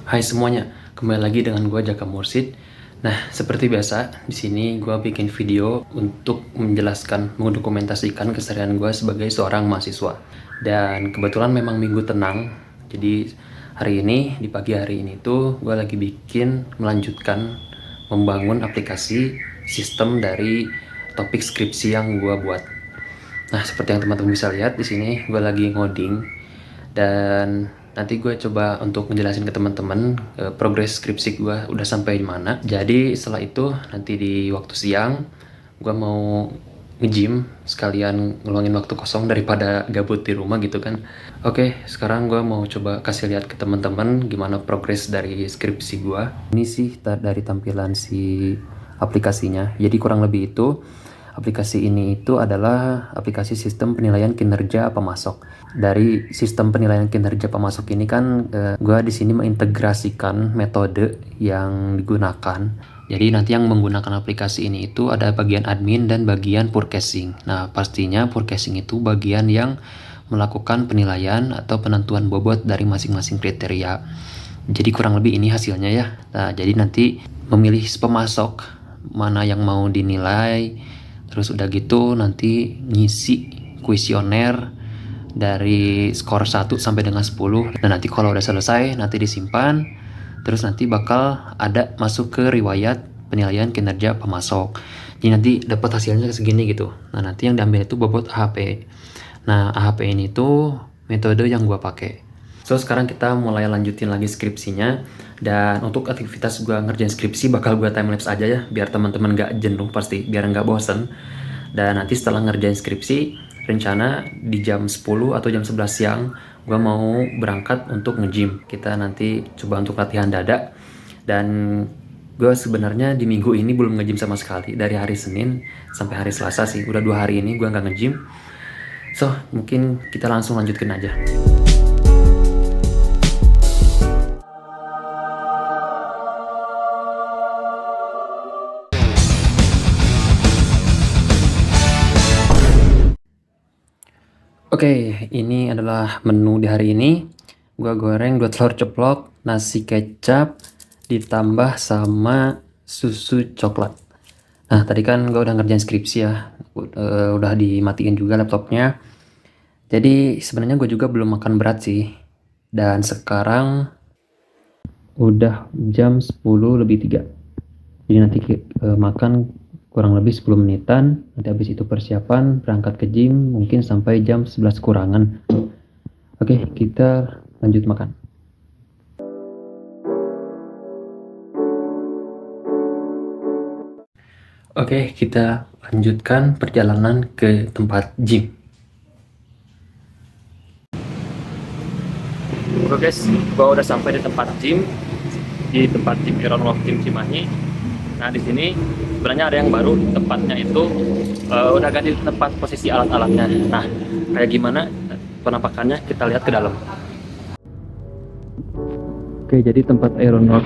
Hai semuanya, kembali lagi dengan gue Jaka Mursid. Nah, seperti biasa, di sini gue bikin video untuk menjelaskan, mendokumentasikan keseharian gue sebagai seorang mahasiswa. Dan kebetulan memang minggu tenang, jadi hari ini, di pagi hari ini tuh gue lagi melanjutkan membangun aplikasi sistem dari topik skripsi yang gue buat. Nah, seperti yang teman-teman bisa lihat di sini, gue lagi ngoding dan nanti gue coba untuk ngejelasin ke teman-teman progres skripsi gue udah sampai di mana. Jadi setelah itu nanti di waktu siang gue mau nge-gym sekalian ngeluangin waktu kosong daripada gabut di rumah gitu kan. Oke, sekarang gue mau coba kasih lihat ke teman-teman gimana progres dari skripsi gue. Ini sih dari tampilan si aplikasinya. Jadi kurang lebih itu aplikasi ini itu adalah aplikasi sistem penilaian kinerja pemasok. Dari sistem penilaian kinerja pemasok ini kan gue di sini mengintegrasikan metode yang digunakan. Jadi nanti yang menggunakan aplikasi ini itu ada bagian admin dan bagian forecasting. Nah, pastinya forecasting itu bagian yang melakukan penilaian atau penentuan bobot dari masing-masing kriteria. Jadi kurang lebih ini hasilnya ya. Nah, jadi nanti memilih pemasok mana yang mau dinilai. Terus udah gitu nanti ngisi kuesioner dari skor 1 sampai dengan 10. Dan nanti kalau udah selesai nanti disimpan. Terus nanti bakal ada masuk ke riwayat penilaian kinerja pemasok. Jadi nanti dapat hasilnya segini gitu. Nah, nanti yang diambil itu bobot AHP. Nah, AHP ini tuh metode yang gua pakai. So, sekarang kita mulai lanjutin lagi skripsinya. Dan untuk aktivitas gue ngerjain skripsi bakal gue timelapse aja ya, biar teman-teman gak jenuh pasti, biar gak bosen. Dan nanti setelah ngerjain skripsi, rencana di jam 10 atau jam 11 siang gue mau berangkat untuk nge-gym. Kita nanti coba untuk latihan dada. Dan gue sebenarnya di minggu ini belum nge-gym sama sekali. Dari hari Senin sampai hari Selasa sih, udah 2 hari ini gue gak nge-gym. So, mungkin kita langsung lanjutkan aja. Oke, ini adalah menu di hari ini. Gua goreng 2 telur ceplok, nasi kecap, ditambah sama susu coklat. Nah, tadi kan gua udah ngerjain skripsi ya. Udah dimatiin juga laptopnya. Jadi sebenarnya gue juga belum makan berat sih. Dan sekarang udah jam 10:03. Jadi nanti makan kurang lebih 10 menitan. Nanti habis itu persiapan berangkat ke gym mungkin sampai jam 11 kurangan. Oke, kita lanjut makan. Oke, kita lanjutkan perjalanan ke tempat gym. Oke guys, gua udah sampai di tempat gym. Di tempat gym Iron Walk Gym Cimahi. Nah, di sini sebenarnya ada yang baru, tempatnya itu udah ganti tempat posisi alat-alatnya. Nah, kayak gimana penampakannya kita lihat ke dalam. Oke, jadi tempat Aeronaut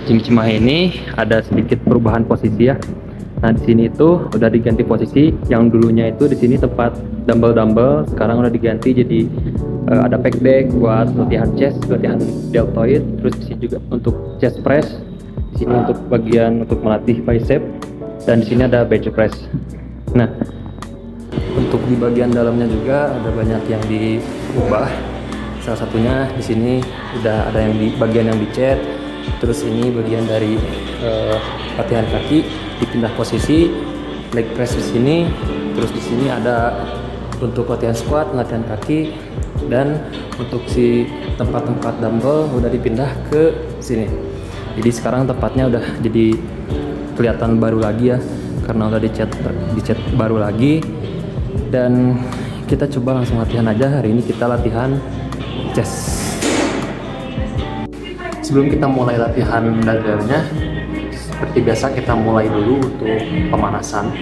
Gym Cimahi ini ada sedikit perubahan posisi ya. Nah, di sini itu udah diganti posisi. Yang dulunya itu di sini tempat dumbbell, sekarang udah diganti jadi ada pack deck buat latihan chest, latihan deltoid, terus di sini juga untuk chest press. Di sini untuk bagian untuk melatih bicep, dan di sini ada bench press. Nah, untuk di bagian dalamnya juga ada banyak yang diubah. Salah satunya di sini udah ada yang di bagian yang dicat. Terus ini bagian dari latihan kaki dipindah posisi, leg press di sini. Terus di sini ada untuk latihan squat, latihan kaki, dan untuk si tempat-tempat dumbbell udah dipindah ke sini. Jadi sekarang tempatnya udah jadi kelihatan baru lagi ya, karena udah dicat baru lagi. Dan kita coba langsung latihan aja. Hari ini kita latihan chest. Sebelum kita mulai latihan dadanya, seperti biasa kita mulai dulu untuk pemanasan.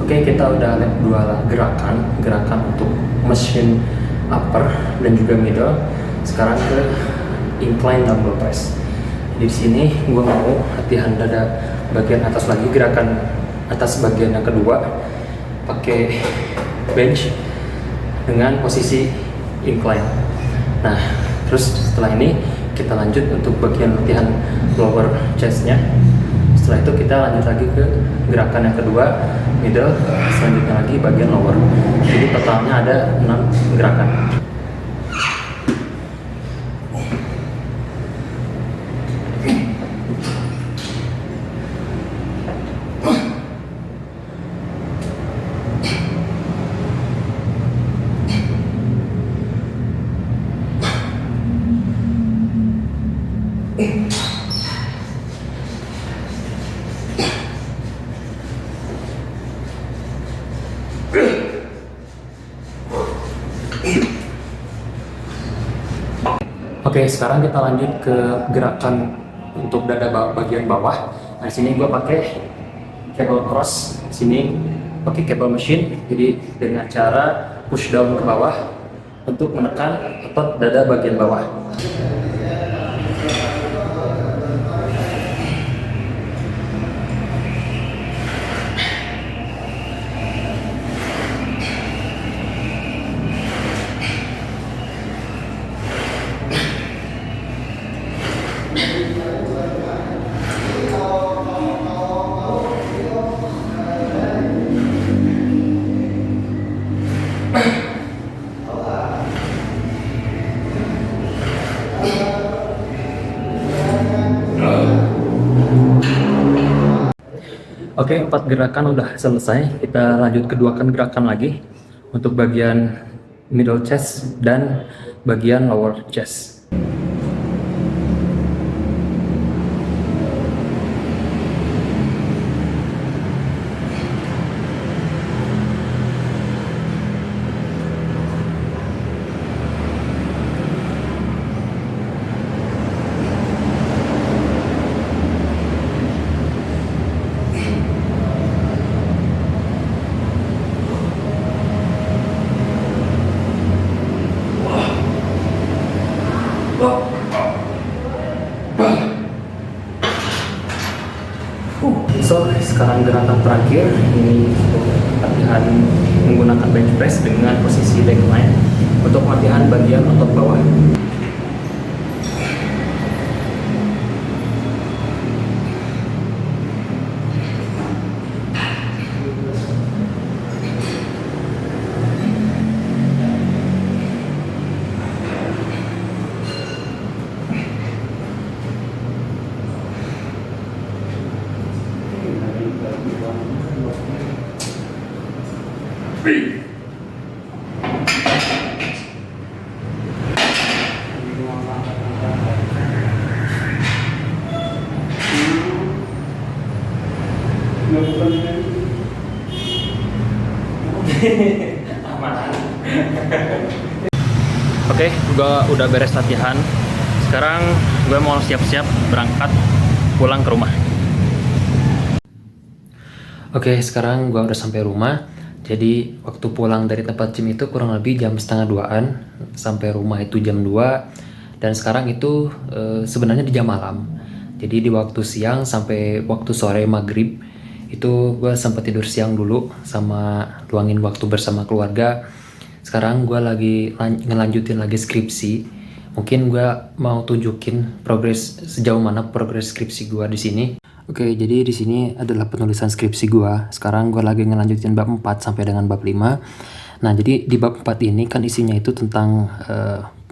Oke, kita udah lihat dua gerakan untuk mesin upper dan juga middle. Sekarang ke incline dumbbell press. Di sini gue mau latihan dada bagian atas lagi, gerakan atas bagian yang kedua pakai bench dengan posisi incline. Nah, terus setelah ini kita lanjut untuk bagian latihan lower chestnya. Setelah itu kita lanjut lagi ke gerakan yang kedua middle, selanjutnya lagi bagian lower. Jadi totalnya ada 6 gerakan. Oke, sekarang kita lanjut ke gerakan untuk dada bagian bawah. Nah, di sini gue pakai cable cross, di sini pakai cable machine. Jadi dengan cara push down ke bawah untuk menekan otot dada bagian bawah. Oke, 4 gerakan udah selesai. Kita lanjut keduakan gerakan lagi untuk bagian middle chest dan bagian lower chest. So, sekarang gerakan terakhir ini untuk latihan menggunakan bench press dengan posisi decline untuk latihan bagian otot bawah. Oke, gue udah beres latihan. Sekarang gue mau siap-siap berangkat pulang ke rumah. Oke, sekarang gue udah sampai rumah. Jadi waktu pulang dari tempat gym itu kurang lebih jam setengah 2-an. Sampai rumah itu jam 2. Dan sekarang itu sebenarnya di jam malam. Jadi di waktu siang sampai waktu sore maghrib itu gue sempat tidur siang dulu sama luangin waktu bersama keluarga. Sekarang gue lagi ngelanjutin lagi skripsi. Mungkin gue mau tunjukin sejauh mana progres skripsi gue di sini. Oke, jadi di sini adalah penulisan skripsi gue. Sekarang gue lagi ngelanjutin bab 4 sampai dengan bab 5. Nah, jadi di bab 4 ini kan isinya itu tentang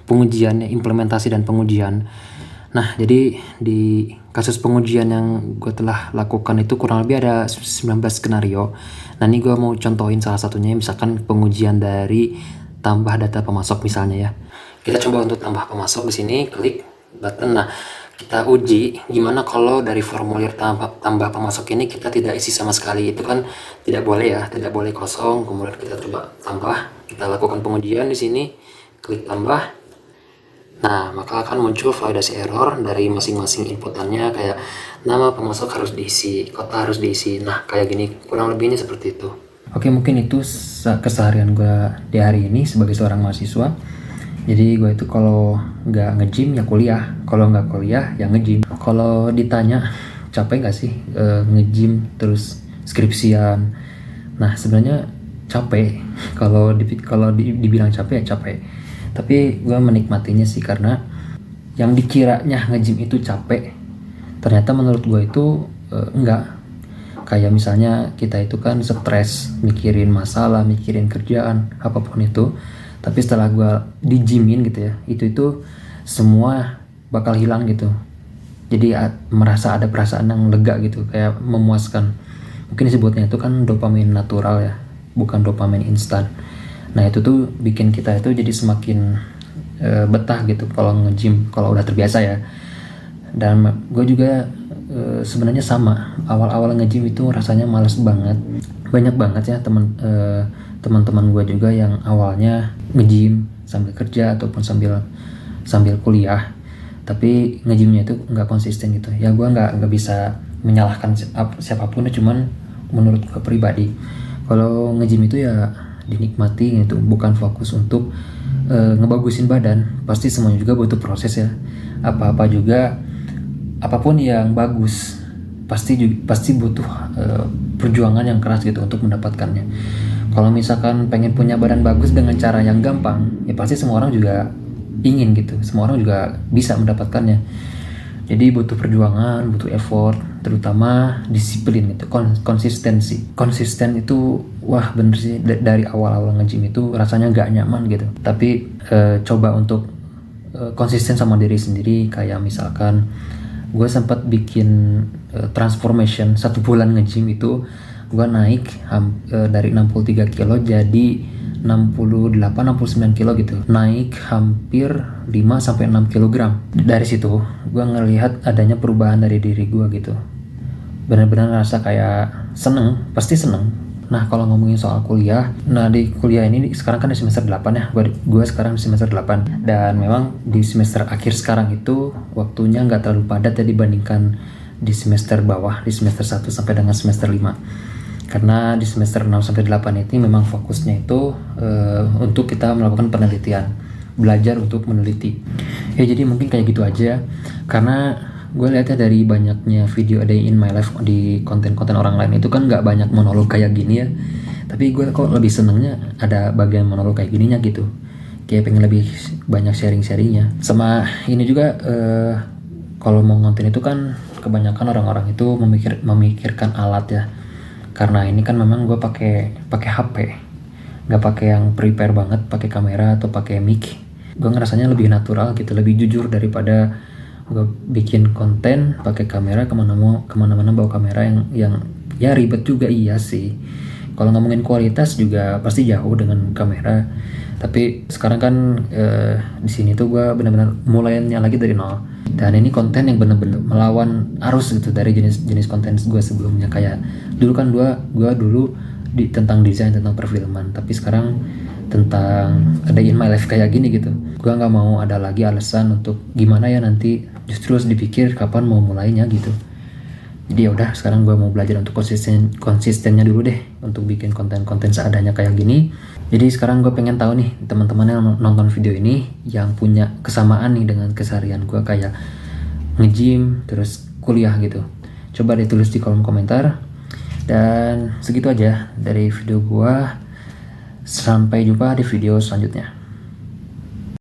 pengujian, implementasi dan pengujian. Nah, jadi di kasus pengujian yang gue telah lakukan itu kurang lebih ada 19 skenario. Nah, ini gue mau contohin salah satunya, misalkan pengujian dari tambah data pemasok misalnya ya. Kita coba untuk tambah pemasok di sini, klik button. Nah, kita uji gimana kalau dari formulir tambah pemasok ini kita tidak isi sama sekali. Itu kan tidak boleh ya, tidak boleh kosong. Kemudian kita coba tambah, kita lakukan pengujian di sini, klik tambah. Nah, maka akan muncul validasi error dari masing-masing inputannya, kayak nama pemasok harus diisi, kota harus diisi. Nah, kayak gini, kurang lebihnya seperti itu. Oke, mungkin itu keseharian gue di hari ini sebagai seorang mahasiswa. Jadi gue itu kalau nggak nge-gym ya kuliah, kalau nggak kuliah ya nge-gym. Kalau ditanya capek nggak sih nge-gym terus skripsian? Nah sebenarnya capek. Kalau dibilang capek ya capek. Tapi gue menikmatinya sih karena yang dikiranya nge-gym itu capek, ternyata menurut gue itu enggak. Kayak misalnya kita itu kan stres mikirin masalah, mikirin kerjaan, apapun itu. Tapi setelah gue di-gymin gitu ya, itu semua bakal hilang gitu. Jadi merasa ada perasaan yang lega gitu, kayak memuaskan. Mungkin disebutnya itu kan dopamin natural ya, bukan dopamin instan. Nah itu tuh bikin kita itu jadi semakin betah gitu kalau nge-gym, kalau udah terbiasa ya. Dan gue juga sebenarnya sama, awal-awal nge-gym itu rasanya males banget. Banyak banget ya teman-teman gue juga yang awalnya nge-gym sambil kerja ataupun sambil kuliah, tapi nge-gymnya itu nggak konsisten gitu ya. Gue nggak bisa menyalahkan siapapun, cuman menurut gue pribadi kalau nge-gym itu ya dinikmati gitu, bukan fokus untuk ngebagusin badan. Pasti semuanya juga butuh proses ya, apapun yang bagus pasti butuh perjuangan yang keras gitu untuk mendapatkannya. Kalau misalkan pengen punya badan bagus dengan cara yang gampang, ya pasti semua orang juga ingin gitu, semua orang juga bisa mendapatkannya. Jadi butuh perjuangan, butuh effort, terutama disiplin gitu, konsistensi. Konsisten itu wah bener sih, dari awal-awal nge-gym itu rasanya gak nyaman gitu. Tapi coba untuk konsisten sama diri sendiri. Kayak misalkan gue sempat bikin transformation 1 bulan nge-gym itu, gue naik dari 63 kilo jadi 68-69 kilo gitu, naik hampir 5-6 kilogram. Dari situ gue ngelihat adanya perubahan dari diri gue gitu, benar-benar rasa kayak pasti seneng. Nah kalau ngomongin soal kuliah, nah di kuliah ini sekarang kan di semester 8 ya, gue sekarang di semester 8, dan memang di semester akhir sekarang itu waktunya nggak terlalu padat ya dibandingkan di semester bawah, di semester 1 sampai dengan semester 5. Karena di semester 6 sampai 8 ini memang fokusnya itu untuk kita melakukan penelitian, belajar untuk meneliti. Ya jadi mungkin kayak gitu aja. Karena gue lihatnya dari banyaknya video day in my life di konten-konten orang lain itu kan nggak banyak monolog kayak gini ya. Tapi gue kok lebih senengnya ada bagian monolog kayak gininya gitu. Kayak pengen lebih banyak sharing-sharingnya. Sama ini juga kalau mau ngonten itu kan kebanyakan orang-orang itu memikirkan alat ya. Karena ini kan memang gue pakai HP, nggak pakai yang prepare banget, pakai kamera atau pakai mic. Gue ngerasanya lebih natural gitu, lebih jujur daripada gue bikin konten pakai kamera kemana-mana bawa kamera yang ya ribet juga. Iya sih, kalau ngomongin kualitas juga pasti jauh dengan kamera. Tapi sekarang kan di sini tuh gue benar-benar mulainya lagi dari nol. Dan ini konten yang benar-benar melawan arus gitu dari jenis konten gue sebelumnya. Kayak dulu kan gue dulu tentang desain, tentang perfilman, tapi sekarang tentang ada in my life kayak gini gitu. Gue nggak mau ada lagi alasan untuk gimana ya nanti, justru harus dipikir kapan mau mulainya gitu. Jadi ya udah, sekarang gue mau belajar untuk konsistennya dulu deh untuk bikin konten-konten seadanya kayak gini. Jadi sekarang gue pengen tahu nih teman-teman yang nonton video ini yang punya kesamaan nih dengan keseharian gue, kayak nge-gym terus kuliah gitu. Coba ditulis di kolom komentar. Dan segitu aja dari video gue. Sampai jumpa di video selanjutnya.